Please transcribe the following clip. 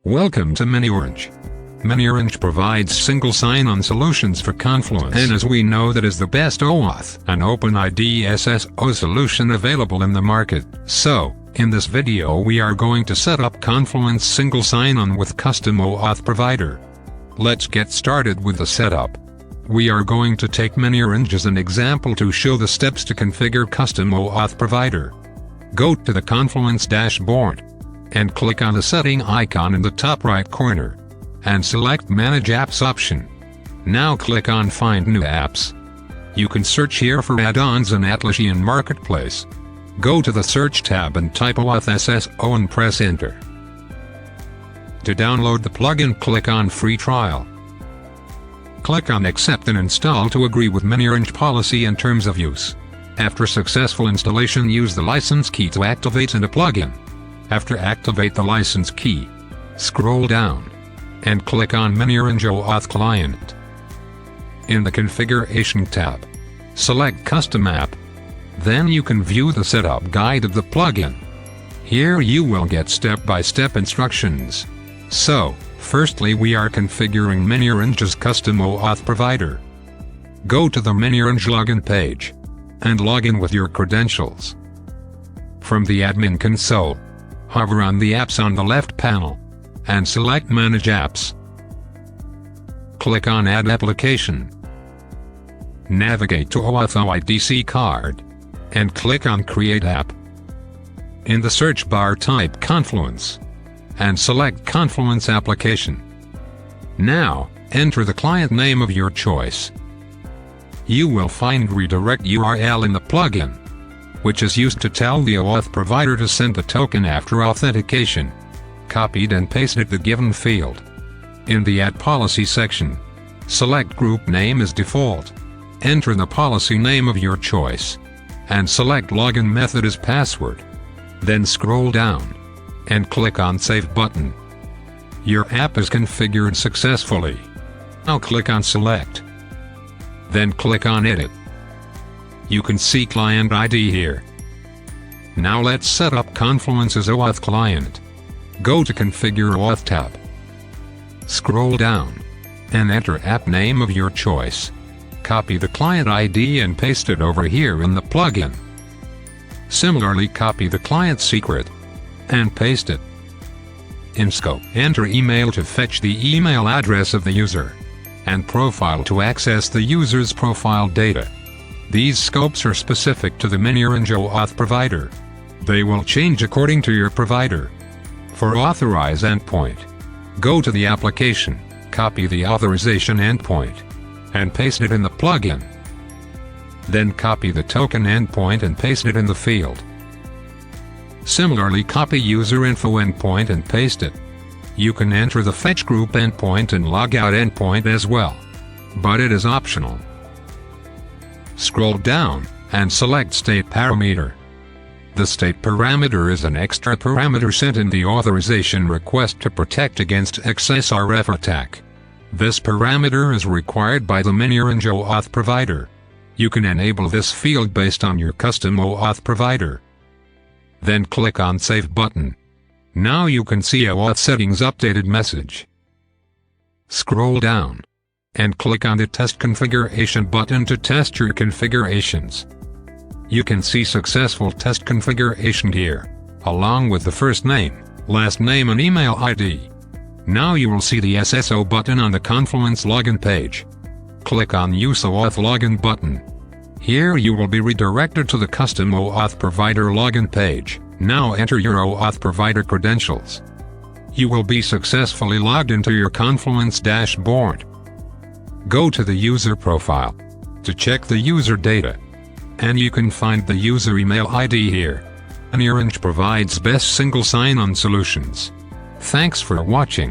Welcome to miniOrange. miniOrange provides single sign-on solutions for Confluence, and as we know, that is the best OAuth and OIDC SSO solution available in the market. So, in this video we are going to set up Confluence Single Sign-On with custom OAuth Provider. Let's get started with the setup. We are going to take miniOrange as an example to show the steps to configure custom OAuth Provider. Go to the Confluence dashboard and click on the setting icon in the top right corner and select Manage Apps option. Now click on Find New Apps. You can search here for add-ons in Atlassian Marketplace. Go to the Search tab and type OAuth SSO and press Enter. To download the plugin, click on Free Trial. Click on Accept and Install to agree with miniOrange policy and terms of use. After successful installation, use the license key to activate the plugin. After activate the license key, scroll down and click on miniOrange OAuth Client. In the Configuration tab, select Custom App. Then you can view the setup guide of the plugin. Here you will get step-by-step instructions. So, firstly we are configuring miniOrange's custom OAuth Provider. Go to the miniOrange login page and log in with your credentials. From the admin console, hover on the apps on the left panel and select Manage Apps. Click on Add Application. Navigate to OAuth OIDC card and click on Create App. In the search bar type Confluence and select Confluence Application. Now, enter the client name of your choice. You will find redirect URL in the plugin, which is used to tell the OAuth provider to send a token after authentication. Copied and pasted the given field. In the Add Policy section, select Group Name as default. Enter the policy name of your choice and select Login Method as password. Then scroll down and click on Save button. Your app is configured successfully. Now click on Select. Then click on Edit. You can see Client ID here. Now let's set up Confluence's OAuth Client. Go to Configure OAuth tab. Scroll down and enter app name of your choice. Copy the client ID and paste it over here in the plugin. Similarly, copy the client secret and paste it. In Scope, enter email to fetch the email address of the user and profile to access the user's profile data. These scopes are specific to the miniOrange OAuth Provider. They will change according to your provider. For Authorize Endpoint, go to the application, copy the authorization endpoint, and paste it in the plugin. Then copy the token endpoint and paste it in the field. Similarly, copy user info endpoint and paste it. You can enter the fetch group endpoint and logout endpoint as well, but it is optional. Scroll down and select State Parameter. The state parameter is an extra parameter sent in the authorization request to protect against XSRF attack. This parameter is required by the miniOrange OAuth Provider. You can enable this field based on your custom OAuth Provider. Then click on Save button. Now you can see OAuth Settings Updated message. Scroll down and click on the Test Configuration button to test your configurations. You can see successful test configuration here, along with the first name, last name and email ID. Now you will see the SSO button on the Confluence login page. Click on Use OAuth Login button. Here you will be redirected to the custom OAuth Provider login page. Now enter your OAuth Provider credentials. You will be successfully logged into your Confluence dashboard. Go to the user profile to check the user data, and you can find the user email ID here. miniOrange provides best single sign-on solutions. Thanks for watching.